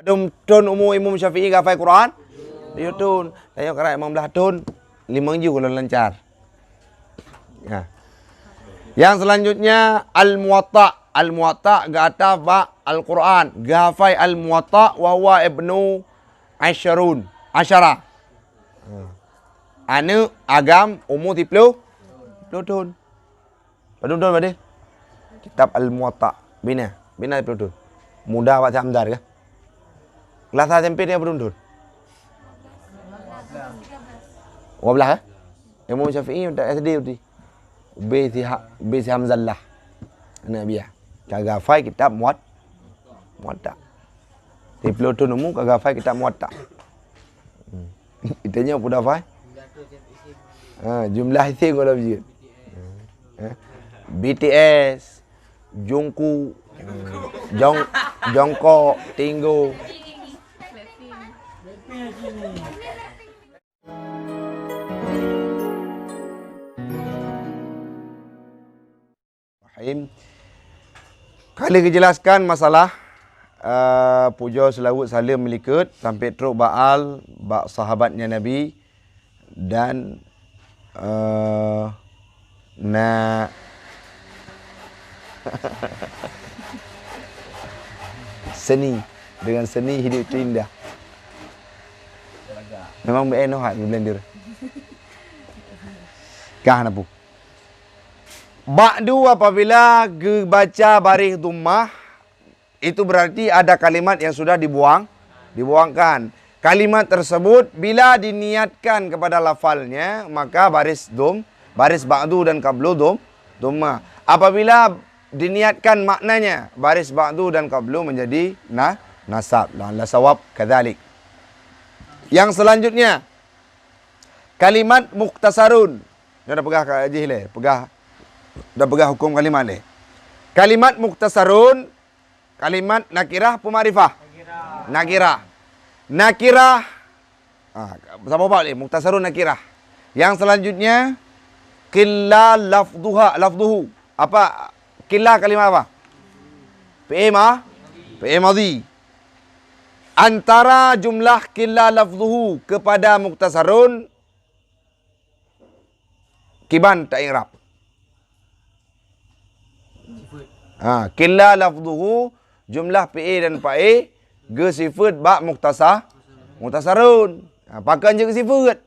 Adum tun umur Imam Syafi'i hafal Quran? Dia tun. Tengok kerana Imam belah tun 5 ju kalau lancar. Ya. Yang selanjutnya Al-Muwatta. Al-Muwatta gata ba Al-Quran. Gafai Al-Muwatta wa huwa ibnu Asyarun. Asyara. Anu agam umur 30 tahun. Betul tadi. Kitab Al-Muwatta. Bina 30 tahun. Mudah baca Hamdar ke? Kelas SMP dia berundun. 12 eh? Imam Syafi'i tak SD tu. B si Hamzallah. Anak biar. Kagak fai kitab Muwatta. 30 tahun umur kagak fai kitab Muwatta. Itanya apa dah fai? Jumlah isim kalau begitu. BTS, Jungkook, Jongkok, Tinggo. Kali kejelaskan masalah puja selawat salim melikat sampai teruk baal bak sahabatnya Nabi dan seni, dengan seni hidup itu indah. Memang beenohat blender. Kah napu. Ba'du apabila baca baris dhammah itu berarti ada kalimat yang sudah dibuangkan. Kalimat tersebut bila diniatkan kepada lafalnya maka baris ba'du dan qablu dhammah. Apabila diniatkan maknanya baris ba'du dan qablu menjadi nasab. La sawab kadzalik. Yang selanjutnya kalimat muktasarun. Dia dah pegah kat Haji le, dah pegah hukum kalimat ni. Kalimat muktasarun, kalimat nakirah pemarifah. Nakirah. Sama apa ni? Muktasarun nakirah. Yang selanjutnya qilla lafduhu. Apa? Qilla kalimat apa? Fi'il madhi. Antara jumlah qilla lafduhu kepada muktasarun kiban tak i'rab. Qilla lafduhu jumlah fi'il dan fa'il ge sifat ba muktasarun. Pakai je ke sifat.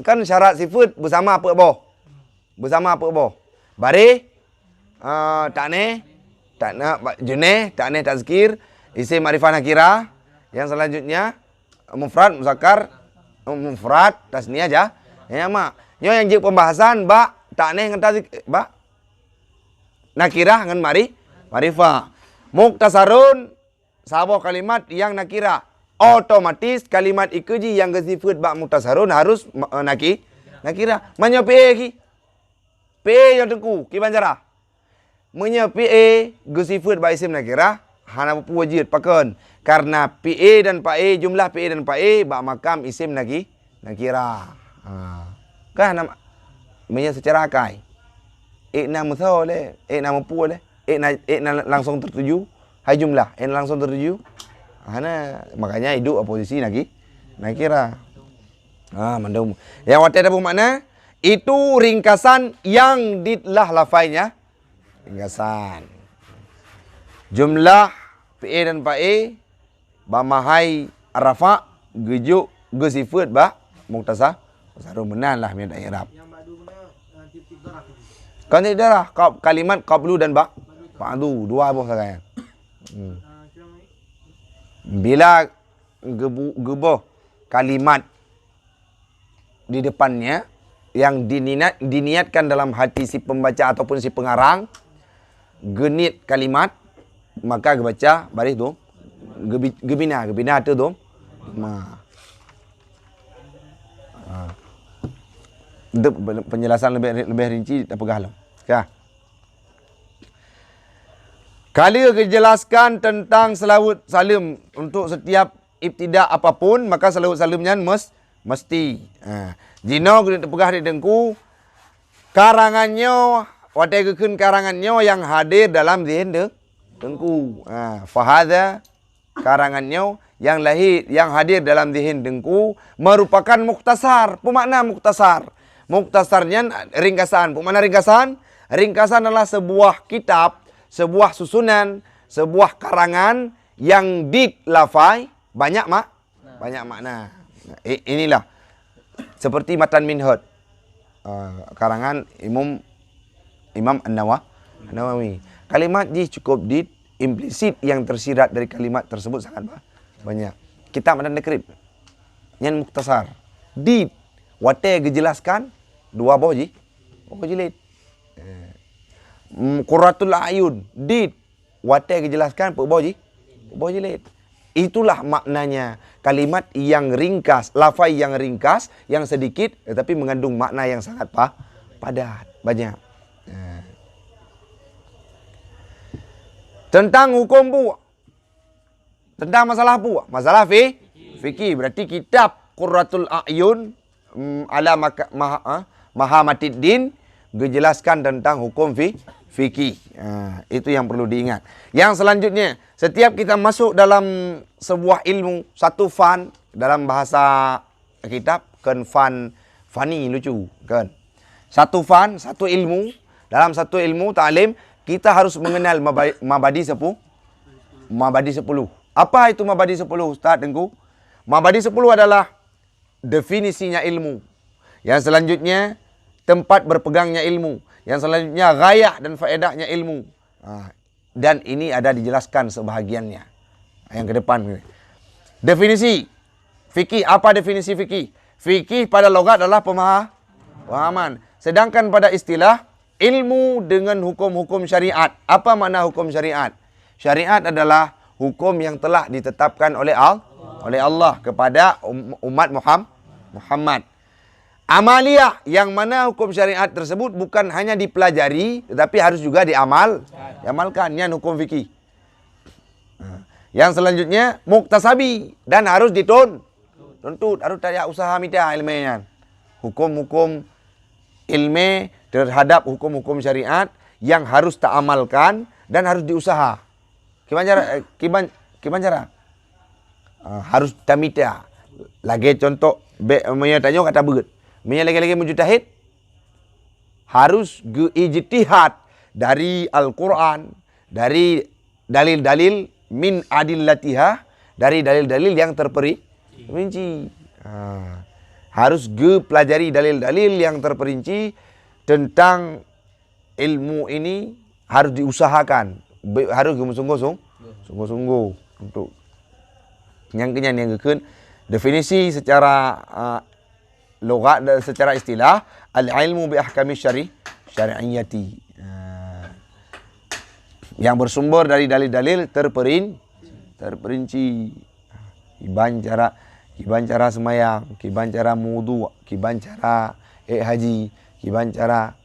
Kan syarat sifat bersama apa boh? Bersama apa boh? Barih takneh, jenis, takneh tazkir, isim ma'rifah nakirah. Yang selanjutnya mufrad muzakkar, mufrad tasniyah jah. Ya mak. Yang je pembahasan ba takneh dengan tazkir ba nakirah dengan ma'rifah. Muktasarun sabah kalimat yang nakirah. Otomatis kalimat ikuji yang gesifat ba muktasarun harus nakirah. Manya PA ki. PA yang tengku ki banjara. Manya PA gesifat ba isim nakirah hana wajib pakan. Karena PA dan PA jumlah PA dan PA ba makam isim nakirah. Kan nama manya secara akai. Ikna muthal le, ikna mampu le, ikna langsung tertuju, hai jumlah, ikna langsung tertuju. Makanya hidup oposisi nakira. Mandum. Yang waktu ada bermakna itu ringkasan yang ditlah lafainya. Ringkasan. Jumlah PA dan PA bamahai arafa gejuk gesifat ba muktasar. Saru menanlah min i'rab. Kan tidak lah kalimat qablu dan ba'du dua boh sekalian. Bila geboh kalimat di depannya yang diniatkan dalam hati si pembaca ataupun si pengarang genit kalimat maka baca baris tu gebina tu untuk penjelasan lebih rinci tak pegah lah. Kali kejelaskan tentang selawat salim untuk setiap ibtidak apapun maka selawat salimnya mesti. Jino kita pegah di dengku karangannya wategekeun karangannya yang hadir dalam zihin dengku. Fahadha karangannya yang hadir dalam zihin dengku merupakan muktasar. Pemakna muktasar. Muktasarnya ringkasan. Pemakna ringkasan? Ringkasan adalah sebuah kitab, sebuah susunan, sebuah karangan yang dilafai banyak makna. Nah, inilah seperti Matan Minhaj, karangan Imam An-Nawawi. Kalimat ji cukup implisit yang tersirat dari kalimat tersebut sangat banyak. Kitab Matan Nakrib yang muktasar. Wate gejelaskan dua boji jilid. Qurratul Ayun wate gejelaskan boji jilid. Itulah maknanya kalimat yang ringkas, lafai yang ringkas, yang sedikit tetapi mengandung makna yang sangat padat, banyak. Tentang hukum pula. Tentang masalah pula. Masalah fikih. Berarti kitab Qurratul A'yun ala Mahamatiddin dijelaskan tentang hukum fikih. Itu yang perlu diingat. Yang selanjutnya, setiap kita masuk dalam sebuah ilmu, satu fan dalam bahasa kitab, kan fani lucu, kan. Satu fan, satu ilmu, dalam satu ilmu ta'lim, kita harus mengenal mabadi 10. Apa itu mabadi 10, Ustaz Tengku? Mabadi 10 adalah definisinya ilmu. Yang selanjutnya, tempat berpegangnya ilmu. Yang selanjutnya, gayah dan faedahnya ilmu. Dan ini ada dijelaskan sebahagiannya. Yang ke depan. Definisi fikih. Apa definisi fikih? Fikih pada logat adalah pemahaman. Sedangkan pada istilah, ilmu dengan hukum-hukum syariat. Apa makna hukum syariat? Syariat adalah hukum yang telah ditetapkan oleh Allah kepada umat Muhammad. Amaliyah, yang mana hukum syariat tersebut bukan hanya dipelajari, tetapi harus juga diamalkan. Yang hukum fikih. Yang selanjutnya, muktasabi, dan harus dituntut. Harus ada usaha minta ilmiah. Hukum-hukum ilmu terhadap hukum-hukum syariat yang harus ta'amalkan dan harus diusaha. Gimana cara? Harus tamita. Lagi contoh, tanya kata begitu. Lagi-lagi mujtahid harus ijtihad dari Al-Quran, dari dalil-dalil min adillatiha, dari dalil-dalil yang terperinci. Harus pelajari dalil-dalil yang terperinci tentang ilmu ini, harus diusahakan, harus sungguh-sungguh untuk yang definisi secara logat, secara istilah, al-ilmu bi ahkami syari'iyati. Yang bersumber dari dalil-dalil terperinci. Kiban cara semayang, kiban cara wudu, kiban cara haji, kiban cara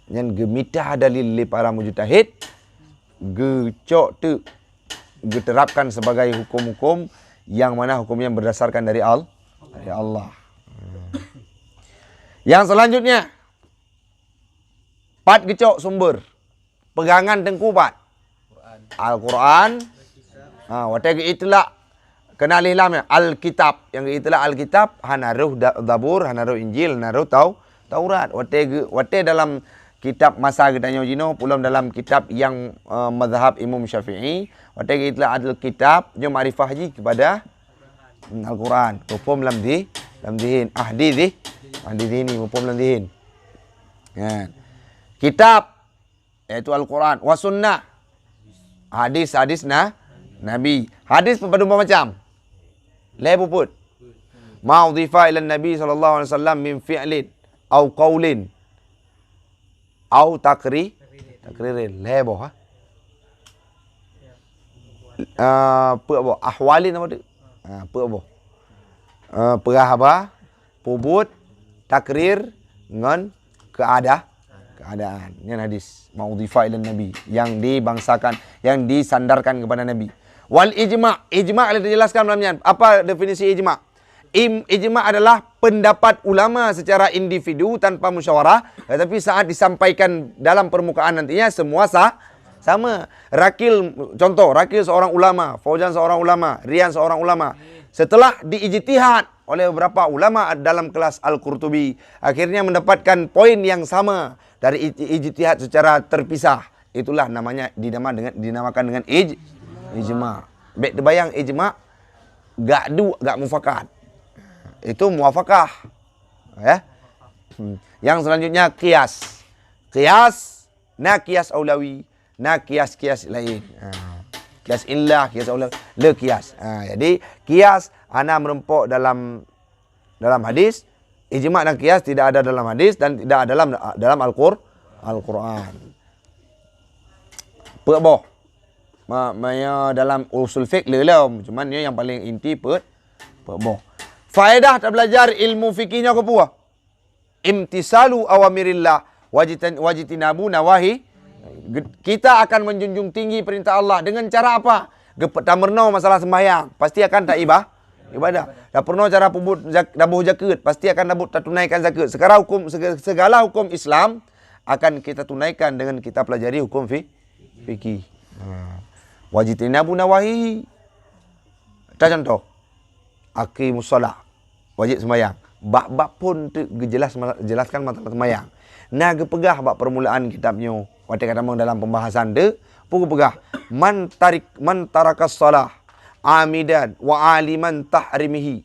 yang gemita dalil li para mujtahid, diterapkan sebagai hukum-hukum yang mana hukumnya berdasarkan dari Allah. Yang selanjutnya, pat gecok sumber. Pegangan tengku pat. Al-Quran. Watagi itulah kenali lamnya Alkitab. Yang itulah Alkitab, hanaruh Zabur, hanaruh Injil, hanaruh Taurat. Watagi dalam kitab masa gedanya jino, pulang dalam kitab yang mazhab Imam Syafi'i. Watagi itulah Alkitab, jom arifah haji kepada Al-Quran. Hukum lam dihin. Ahdi ini hukum lam dihin. Kitab yaitu Al-Quran, wa sunnah, hadis Nabi. Hadis berapa macam? Puput. Ma udhifa ila Nabi sallallahu alaihi wasallam min fi'lin au qaulin au takririn. Lebo ahwalin apa tu? Perahaba, puput, takrir dengan keadaan. Ini hadis maudhifa ila Nabi, yang dibangsakan, yang disandarkan kepada Nabi. Wal ijma'. Ijma' ada dijelaskan dalamnya. Apa definisi ijma'? Ijma' adalah pendapat ulama secara individu tanpa musyawarah, tetapi saat disampaikan dalam permukaan nantinya semua Sama. Rakil, contoh, Rakil seorang ulama, Fauzan seorang ulama, Rian seorang ulama. Setelah diijtihad oleh beberapa ulama dalam kelas Al-Qurtubi, akhirnya mendapatkan poin yang sama dari ijtihad secara terpisah. Itulah namanya dinamakan dengan ijma. Baik terbayang ijma, gak mufakat. Itu muafakah. Ya. Yang selanjutnya qiyas. Qiyas, na qiyas aulawi, na qiyas lain. Qiyas illah, qiyas aulawi, le qiyas. Jadi qiyas ana merempuk dalam hadis, ijma dan qiyas tidak ada dalam hadis dan tidak ada dalam Al-Quran. Boh. Maya dalam usul fiqh lelah, cuman dia yang paling inti boh. Faedah tak belajar ilmu fikihnya ke puah? Imtisalu awamirillah wajitinabu nawahi. Kita akan menjunjung tinggi perintah Allah dengan cara apa? Tak pernah masalah sembahyang, pasti akan tak ibadah. Tak pernah cara dabuh zakat, pasti akan tak tunaikan zakat. Segala hukum Islam akan kita tunaikan dengan kita pelajari hukum fikih. Wajitinabu nawahi. Contoh, aqimus solah, wajib sembahyang. Bab pun jelaskan masalah sembahyang. Naga pegah bab permulaan kitabnya. Waktu kata dalam pembahasan de, pun pegah man tarakas salah amidan wa aliman tahrimihi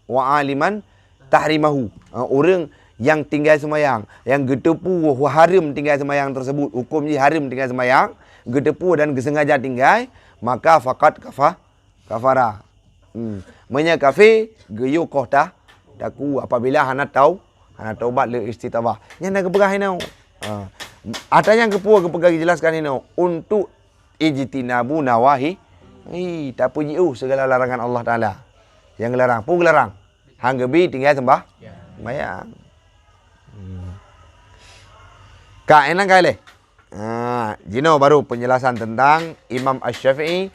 wa aliman tahrimahu. Orang yang tinggal sembahyang, yang getepu haram tinggal sembahyang tersebut, hukum dia haram tinggal sembahyang, getepu dan kesengaja tinggal, maka faqat kafara. Menya kafir geyo kohta taku apabila hana taubat le istitabah. Nya nak kepegah inau. Ada yang kepegah jelaskan inau untuk ijtinabu nawahi. Tak puji segala larangan Allah Taala. Yang larang pun larang. Hang gebi tinggal sembahyang. Kak enak kali. Jino baru penjelasan tentang Imam Asy-Syafi'i.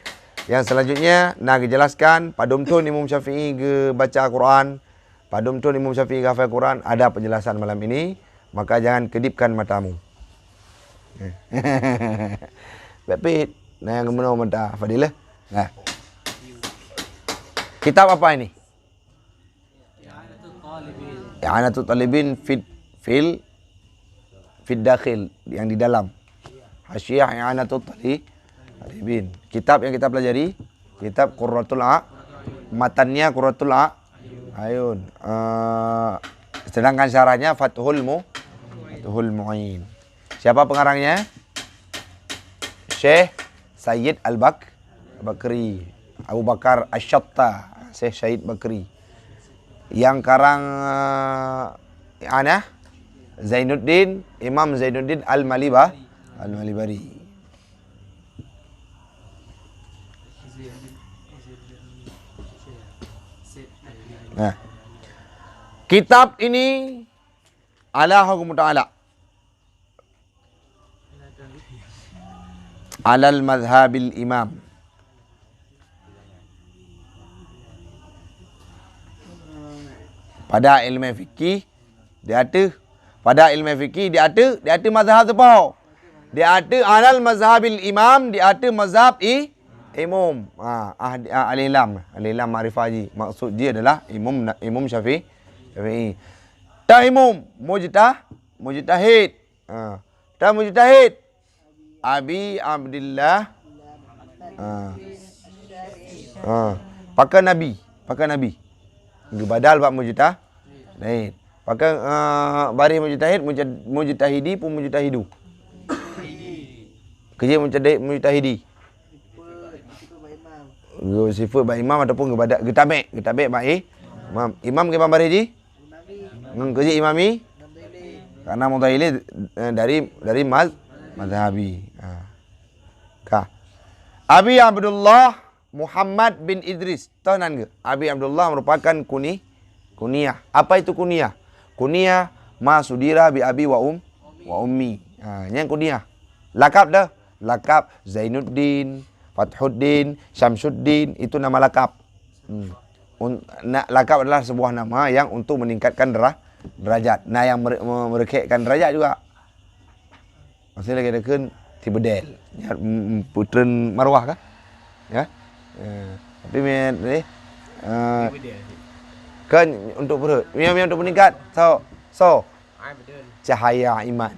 Yang selanjutnya nak jelaskan padumtun Imam Syafi'i ke baca Quran, padumtun Imam Syafi'i ke hafal Quran. Ada penjelasan malam ini, maka jangan kedipkan matamu. Bepit, nah yang menau mata Fadilah. Nah. Kitab apa ini? I'anatul Talibin fil dakhil, yang di dalam. Hasyiah I'anatul Talibin. Kitab yang kita pelajari, kitab Qurratul matannya Qurratul Ayun. Sedangkan syarahnya Fathul Mu'in. Siapa pengarangnya? Syekh Sayyid Al-Bakri, Abu Bakar Asy-Syatta, Syekh Sayyid Bakri. Yang karang Zainuddin, Imam Zainuddin Al-Malibari. Nah, kitab ini ala hukum ta'ala alal madhabil imam. Pada ilmu fikih dia ada, pada ilmu fikih dia ada mazhab apa? Dia ada alal mazhabil imam, dia ada mazhab imam. Al-Ilam Ma'rifaji. Maksud dia adalah Imam Syafi'i. Tak imam mujtahid. Tak mujtahid. Abi Abdullah. Pakai Nabi. Badal bab mujtahid. Pakai bari mujtahidi pun mujtahidu. Kerja mujtahidi. Sifat bak imam ataupun getabek bak imam ke Imam Bariji? Kerja imami? Karena mutaili dari mazhabi. Abi Abdullah Muhammad bin Idris. Tahu nan ke? Abi Abdullah merupakan kuniyah. Apa itu kuniyah? Kuniyah ma sudira bi abi wa ummi. Yang kuniyah. Lakab dah. Lakab Zainuddin, Fathuddin, Syamsuddin, itu nama lakab. Lakab adalah sebuah nama yang untuk meningkatkan derajat. Nah, yang merekekkan derajat juga. Maksudnya kita kan Bedel. Ya, putera Marwah kah? Ya. Tapi ni kan untuk perut. Yang untuk meningkat. So cahaya iman.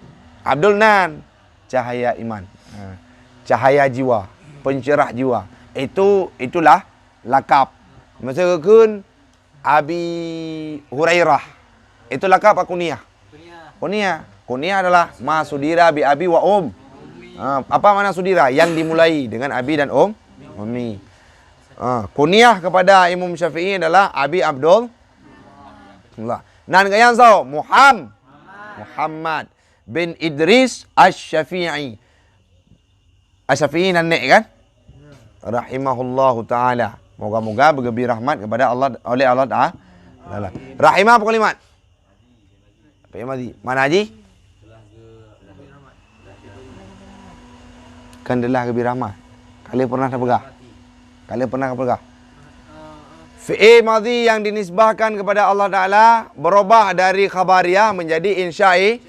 Abdul Nan, cahaya iman. Cahaya jiwa, pencerah jiwa. Itulah lakap. Masa kun Abi Hurairah. Itu lakap apa kunyah? Kunyah. Kunyah adalah ma sudira bi abi wa apa makna sudira? Yang dimulai dengan abi dan ummi. Kunyah kepada Imam Syafi'i adalah Abi Abdul Allah. Nan yang so Muhammad bin Idris Asy-Syafi'i. Asy-Syafi'i nenek kan? Rahimahullahu taala. Moga-moga bergebi rahmat kepada Allah oleh Allah Taala. Rahimah apa kalimat? Apa yang mati? Mana Haji? Kan adalah gebi rahmat. Kalian pernah terpegah? Kalian pernah terpegah? Fi'il madhi yang dinisbahkan kepada Allah Ta'ala berubah dari khabariyah menjadi insya'i.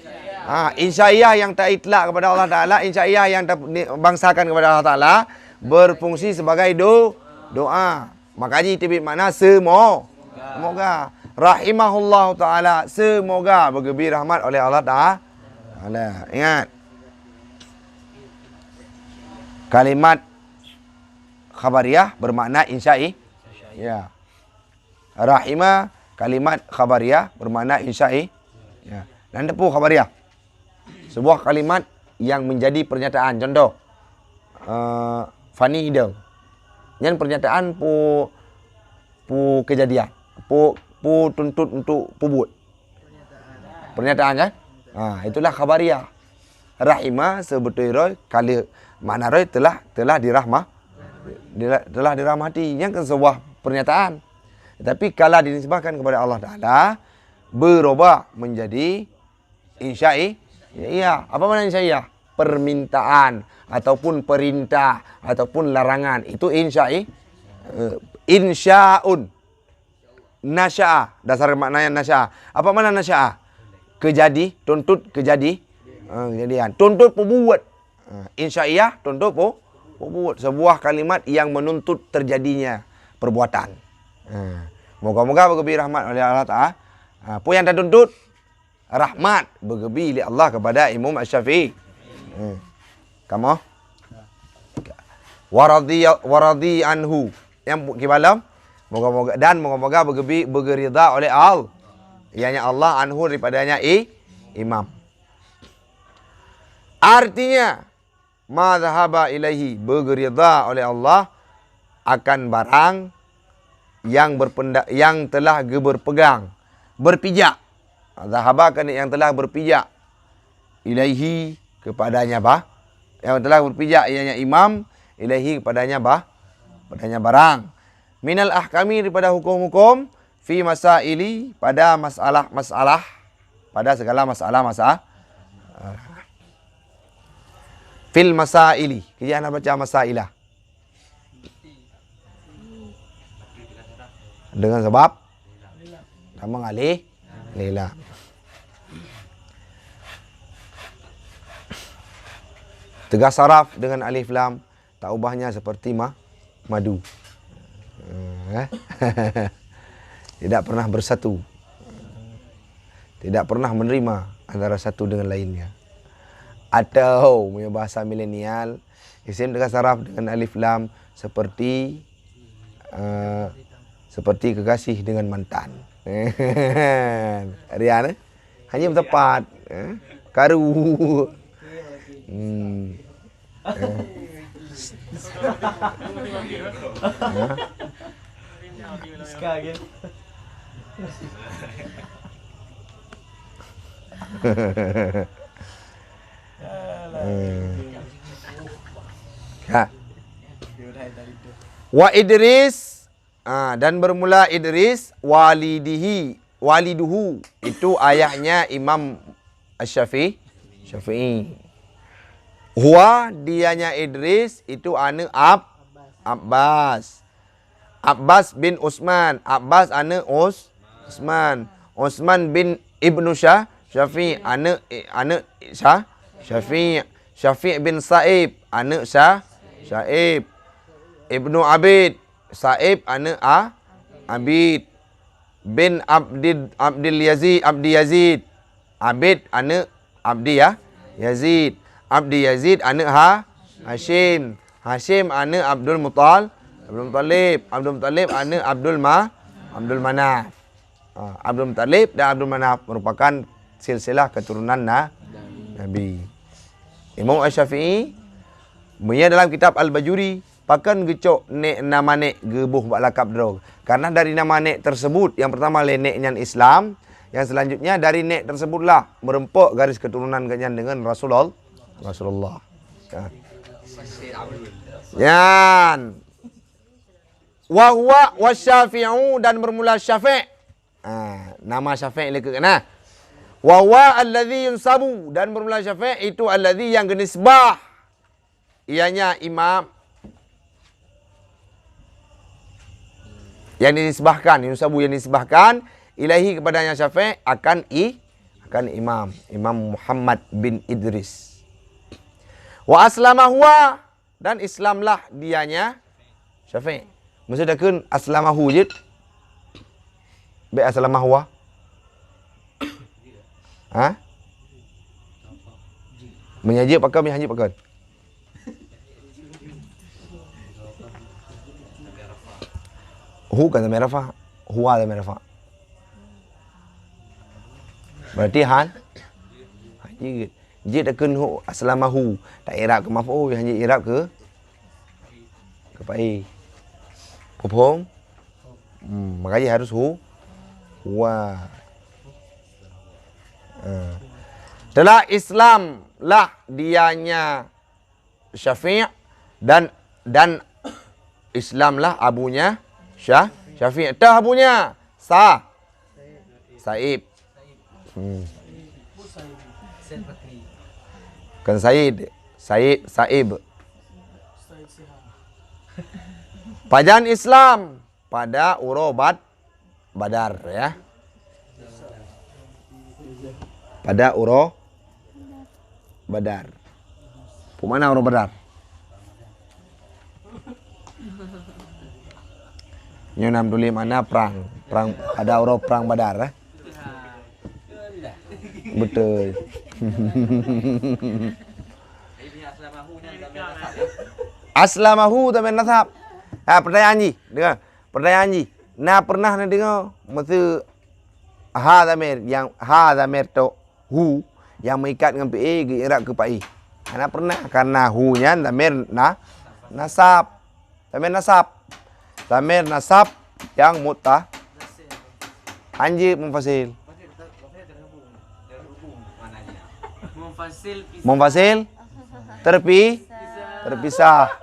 Insya'iyah yang tak itlak kepada Allah Ta'ala, insya'iyah yang bangsakan kepada Allah Ta'ala berfungsi sebagai doa. Maka Haji tibit makna semoga. Rahimahullah Ta'ala, semoga bergebi rahmat oleh Allah Ta'ala. Ingat. Kalimat khabariyah bermakna insya'i. Ya. Rahimah kalimat khabariyah bermakna insya'i. Ya. Dan tepu khabariyah. Sebuah kalimat yang menjadi pernyataan. Contoh. Fani hidung. Yang pernyataan pu kejadian. Pu tuntut untuk buat. Pernyataan kan? Itulah khabariyah. Rahimah sebetulnya kali makna roy telah dirahmati. Yang ke sebuah pernyataan. Tapi kalau dinisbahkan kepada Allah Ta'ala berubah menjadi insya'i. Ya, apa makna insya'i? Permintaan ataupun perintah ataupun larangan. Itu insya'i. Insya'un. Nasya'a. Dasar maknanya nasya'a. Apa makna nasya'a? Tuntut kejadian. Tuntut pembuat. Insya'iyah tuntut pembuat. Sebuah kalimat yang menuntut terjadinya perbuatan. Moga-moga bergebi rahmat oleh Allah Ta'ala. Apa yang tertuntut? Rahmat bergebi oleh Allah kepada Imam Asy-Syafi'i. Kamu? Waradi anhu. Yang kibalam? Moga-moga bergerida oleh Allah. Ianya Allah anhu daripadanya imam. Artinya madhaba ilaihi bergerida oleh Allah akan barang yang telah berpegang, berpijak. Zahaba kan yang telah berpijak. Ilaihi kepadanya yang telah berpijak ianya imam, ilaihi kepadanya padanya barang. Minal ahkami daripada hukum-hukum fi masaili pada masalah-masalah, pada segala masalah-masalah. Fil masaili. Kita nak baca masailah. Dengan sebab sama alih lila. Tegas saraf dengan alif lam, tak ubahnya seperti madu. Tidak pernah bersatu. Tidak pernah menerima antara satu dengan lainnya. Atau punya bahasa milenial, isim tegas saraf dengan alif lam seperti kekasih dengan mantan. Rian, hanya tepat. Karu. Wa Idris, dan bermula Idris waliduhu itu ayahnya Imam Syafi'i. Huwa dianya Idris itu ane Abbas. Abbas bin Utsman. Abbas ane Utsman. Utsman bin Ibnu Syafi'i ane Syafi'i. Syafi' bin Sa'ib, anak Syaib. Ibnu Abid, Sa'ib anak Abid. Bin Abdil Yazid, Abdi Yazid. Abid anak Abdi Yazid. Abdi Yazid anak Hashim. Hashim anak Abdul Muttalib. Abdul Muttalib anak Abdul Manaf. Abdul Muttalib dan Abdul Manaf merupakan silsilah keturunan Nabi. Imam Asy-Syafi'i punya dalam kitab Al-Bajuri pakan gecok nek nama nek gebuh bak lakap drog. Karena dari nama nek tersebut yang pertama le nek nyan Islam, yang selanjutnya dari nek tersebutlah merempuk garis keturunan ganyan dengan Rasulullah. Yan. Wa huwa wasyafi'u dan bermula Syafi'. Nama Syafi' leka kena. Wa huwa allazi yunsabu dan bermula Syafi' itu allazi yang genisbah. Ianya imam yang dinisbahkan, yunsabu yang dinisbahkan ilahi kepadanya Syafi' akan Imam Muhammad bin Idris. Wa aslama huwa dan Islamlah dianya Syafi'. Mesti dah kun aslamahu je. Be aslamahu wa. Menyajik pakai menyanjik pakai. Hu kan zamir rafa, huwa zamir rafa. Berarti haji. Jid dah kun hu aslamahu. Tak i'rab ke maf'ul, haji i'rab ke fa'il. Faham? Makanya harus huwa. Setelah Islam lah dianya Syafi' dan Islam lah abunya Syafi'. Tah abunya Sa'ib. Kan Sa'ib. Pajan Islam pada urobat Badar ya. Pada Badar. Mana Badar? Nyonam dulu mana perang ada perang Badar. Betul. Aslamahu tamen nasab. Pertanyaan ni, dengar. Pertanyaan ni. Pernah nak dengar masa ha zamir tu hu yang mengikat dengan PA ke i'rab ke pai. Ana pernah karena hu nya zamir nasab. Zamir nasab yang anji munfasil. Munfasil terpisah.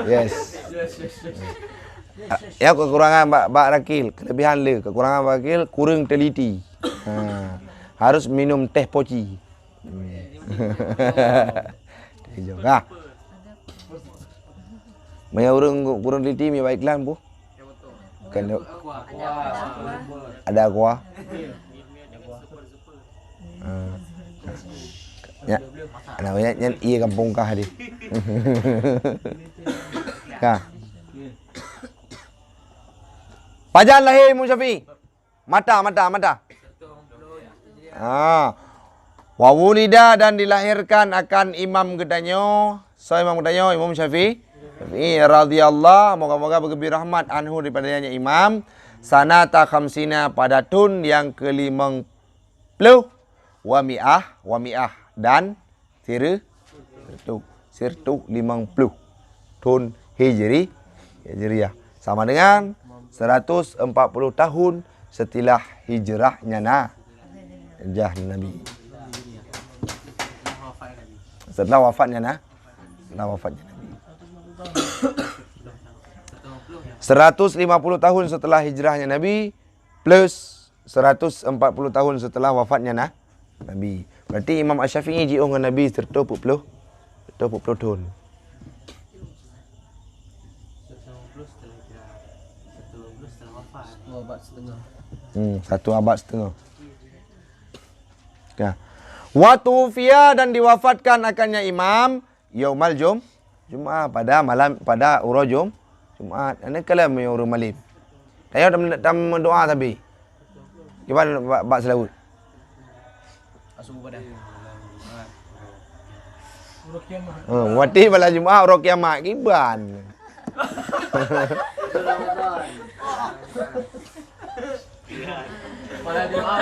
Yes. Ya kekurangan Pak Rakil, kelebihan le. Kekurangan Pak Rakil kurang teliti. Harus minum teh poci. Juga. Banyak orang kurang teliti mi baik lan bu. Kan ada kuah. Ya. Namanya nyan iya kampung kah di. Kah. Pajan lahir Imam Syafi'i. Mata. Wa wulida dan dilahirkan akan Imam Gedanyo. Imam Gedanyo, Imam Syafi'i radhiyallahu, moga-moga bergebir rahmat anhu daripadanya Imam. Sanata khamsina pada tun yang ke-50 wa mi'ah dan sirtu 50 tun hijriyah sama dengan 140 tahun setelah hijrahnya Nabi. Setelah wafatnya Nabi. 150 tahun setelah hijrahnya Nabi plus 140 tahun setelah wafatnya Nabi. Berarti Imam Asy-Syafi'i jiung dengan Nabi 30 tahun. Satu abad setengah. Ya. Wa tufiya dan diwafatkan akannya imam yaumal Jumaat pada malam pada urus Jumaat. Ini kalam yang urus malam. Tayo tam doa tapi. Gimana bak selawat? Asuh pada. Wati pada Jumaat urus kiamat kiban.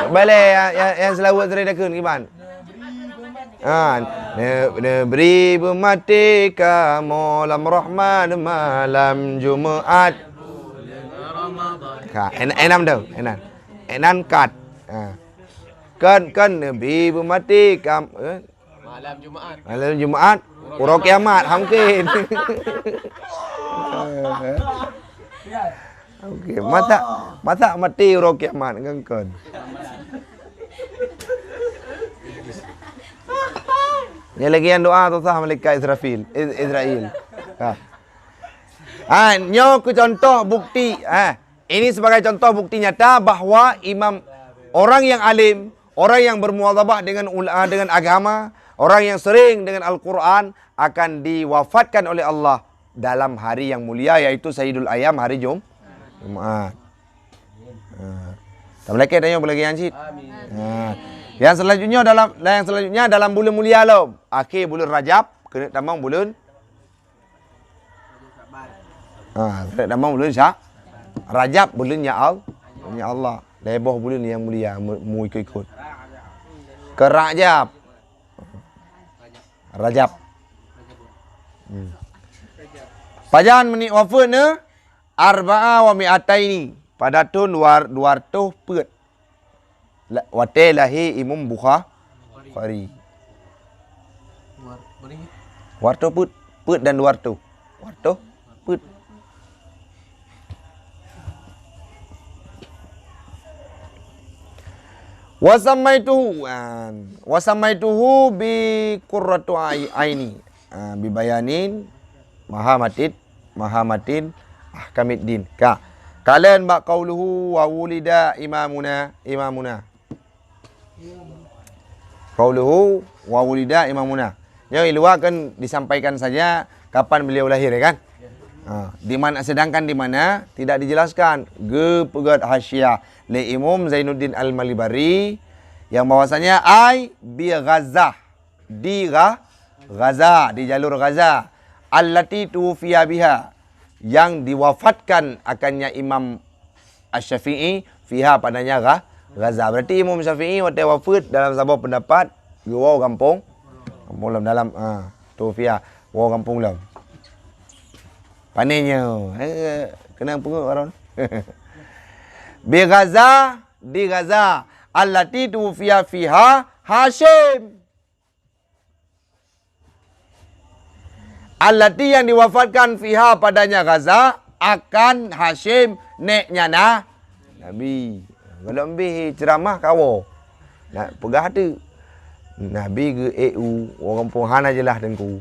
Boleh yang selawat seredakun kiban. Neberi bermatika malam Rahman malam Jumaat. Enam dah, enan kat. Kan neberi bermatika Malam Jumaat. malam Jumaat. Urus kiamat mungkin. Okey, mata mati urus kiamat kan. Yang lagi yang doa tu sah malaikat Israel. Nyo ke contoh bukti. Ini sebagai contoh bukti nyata bahawa orang yang alim, orang yang bermuadzabah dengan agama, orang yang sering dengan Al-Quran akan diwafatkan oleh Allah dalam hari yang mulia yaitu Sayyidul Ayyam hari Jumaat. Tak boleh tanya boleh yang cik. Yang selanjutnya dalam bulan mulia lo. Akhir bulan Rajab kena tambang bulan kena tambang bulan Rajab bulannya Allah. Lebih bulan yang mulia mu ikut. Ke Rajab. Pajan menik wafat ne arba'a wa mi'ataini pada tahun 200 pet. Wate lahi Imam Bukhari. Warto put dan warto. Warto put. Wasamaituhu bi qurratu aini bi bayanin mahamatin ahkamiddin. Kalian bak qauluhu wa wulida imamuna. Qauluhu wa wulida imamuna. Yang luar kan disampaikan saja kapan beliau lahir kan? Sedangkan di mana tidak dijelaskan. Pegat hasyiah li Imam Zainuddin Al-Malibari yang bahwasanya bi Gaza di Gaza di jalur Gaza allati tufiya biha yang diwafatkan akannya Imam Asy-Syafi'i fiha padanya Gaza. Berarti Imam Syafi'i waktu wafat dalam sebuah pendapat gua kampung dalam tufiya gua kampung dalam panenya kena pengut orang. Bi Gaza di Gaza allati tufiya fiha Hashim. Allati yang diwafatkan fiha padanya Gaza akan Hashim neknya Nabi. Kalau ambil ceramah kawo. Nak pegah tu. Nabi ke EU orang kampung hana jelah dengku.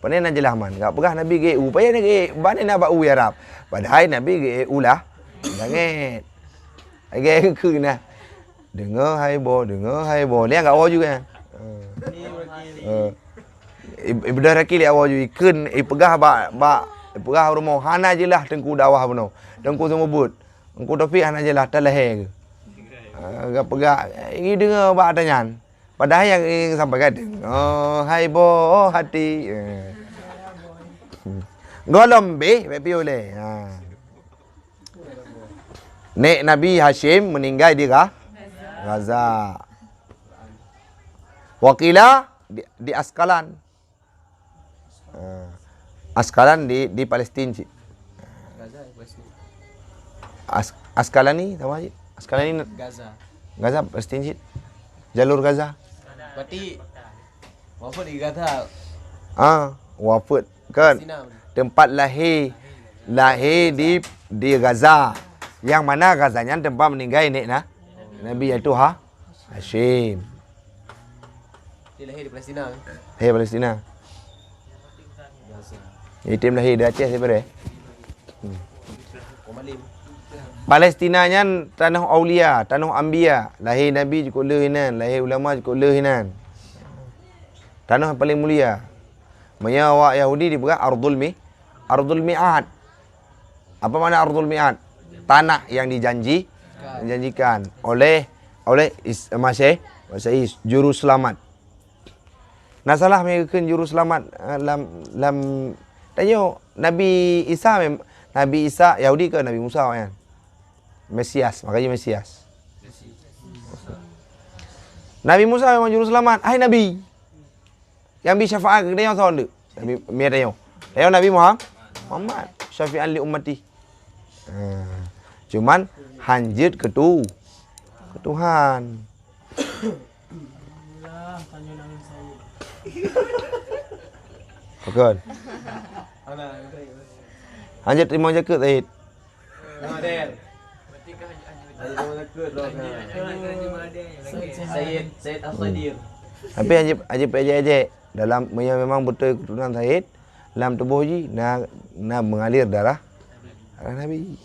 Pandai nak jelah man. Enggak pegah Nabi ke EU. Payah nak ke bandai nak bau ya Arab. Padahal Nabi ke EU lah. Jangan. Agak ke nah. Dengar hai bo. Ni enggak awak juga. Ibu dah rakil awak juga ikun pegah pegah rumah hana jelah dengku dawah beno. Dengku semua but. Engkau Taufik hana jelah tak leher ke. Agak pegah ini dengar bak tanyan. Padahal yang sampai kata, hai bo hati. Golom be oleh. Nek Nabi Hashim meninggal di Gaza. Wakila di Askalan. Askalan di Palestin. Askalan ni sama je. Askalan ni Gaza Palestin. Jalur Gaza. Berarti wafat di Gaza. Wafat kan. Tempat lahir di Gaza. Yang mana Gazanya tempat meninggal nek Nabi iaitu Hashim. Dia lahir di Palestina. Lahir Palestina. Gaza. Itim lahir di Aceh sebenarnya. Komalim. Palestina nyan tanah aulia, tanah anbiya. Lahir Nabi cukup lehinan, lahir ulama cukup lehinan. Tanah paling mulia. Maya awak Yahudi dibuat Ardul Mi'ad. Apa makna Ardul Mi'ad? Tanah yang dijanjikan oleh Masih juru selamat. Nah salah mereka juru selamat lam tanya Nabi Isa Yahudi ke Nabi Musa kan? Mesias, makanya Mesias. Nabi Musa memang juru selamat. Hai Nabi. Yang bi syafaat ke dia tahu tak? Nabi dia. Dia Nabi Muhammad syafi'an li ummati. Cuman hanjit ke Tuhan. Betul. Hanjit terima jaket Zaid. Said Al-Qadir. Tapi Haji dalam memang betul keturunan Said dalam tubuh Haji mengalir darah Nabi.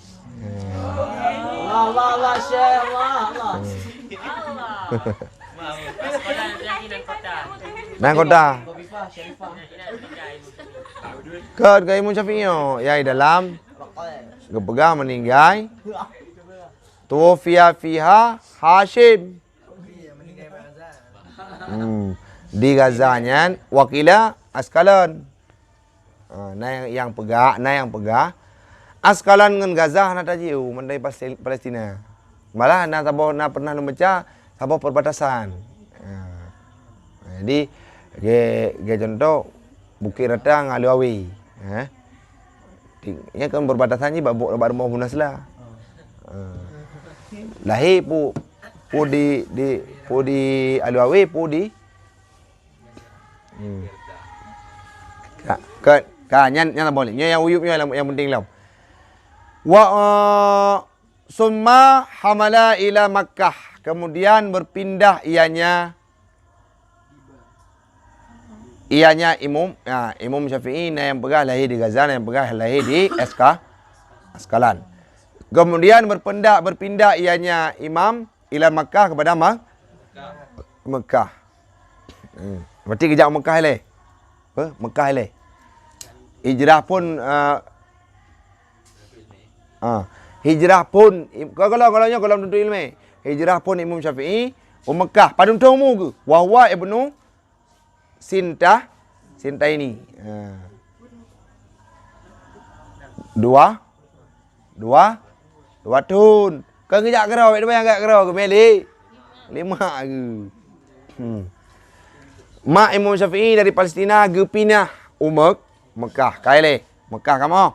Allah Syekh Allah. Nang kota. Kat ke Imam Syafi'i yang dalam kepegang meninggal tuwfiya fiha Hashim. Di Gazanya wakila Askalan. Nah yang pegah Askalan dengan Gaza nak tajiu mandai Palestina. Malah nak pernah membaca sabah perbatasan. Jadi contoh Bukit Ratang Aliwawi. Ini kan perbatasannya babuk rumah Munaslah. Lahir pu di Aliwawi pu di yang tak boleh. Yang uyupnya yang penting lah. Summa hamala ila Makkah. Kemudian berpindah ianya Imam Syafi'i yang pegah lahir di Gaza, yang pegah lahir di Askalan. Kemudian berpindah ianya Imam ila Makkah kepada Mekah. Berarti kejap Mekah le. Mekah le. Hijrah pun kalau tentu ilmu. Hijrah pun Imam Syafi'i Mekah. Padung tahu ke? Wahwa ibnu Sinta ini. Dua tahun. Kan kejap kerau, dia bayang agak kerau ke Meli. 5 ke. Mak Imam Syafi'i dari Palestina ke pindah Mekah. Kaile. Mekah kamu.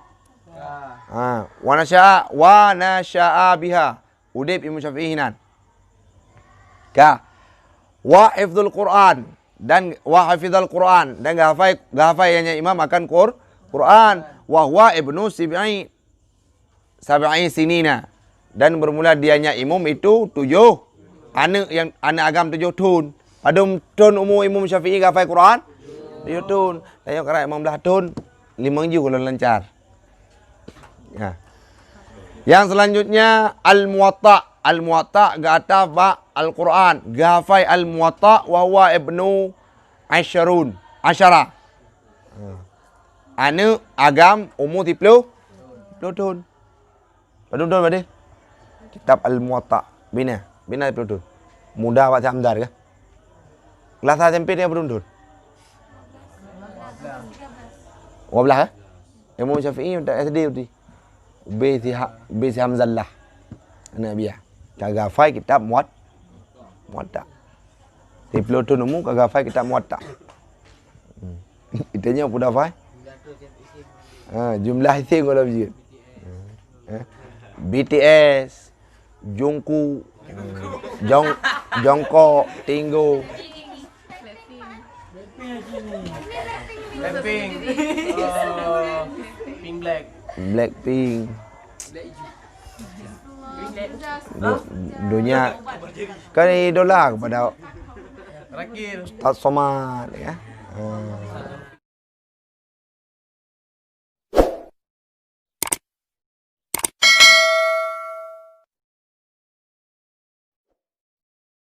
Wa nasya'a biha. Udib Imam Syafi'i hinan. Wa hifdzul Quran dan hafizal Quran dan gahafainya imam akan Quran wa huwa ibnu sab'i sinina dan bermula dianya imam itu 7 anak agam 7 tahun. Padum tahun umur Imam Syafi'i gahafai Quran 7 tahun. Tanya kira imam dah tahun 5 ju kalau lancar. Ya. Yang selanjutnya Al-Muwatta gata ba Al-Quran. Gafai Al-Muwatta wa huwa ibnu Asyara. Anu agam umur 30 tahun. Padahal tahun berapa? Kitab Al-Muwatta. Bina 30 tahun. Mudah Pak Hamzah ke? Kelas SMP dia berapa tahun? 12 ke? Imam Syafi'i tak SD tu. Besi Hamzah lah. Anak biar. Kagafai kitab Muwatta. 30 tahun umur kagafai kitab Muwatta. Itanya apa dah fai? Jumlah isim kalau begitu. BTS, Jungkook, Jongkok, Tinggo. Blackpink. Dunia kan idola kepada Rakil. Ustaz Somad ya.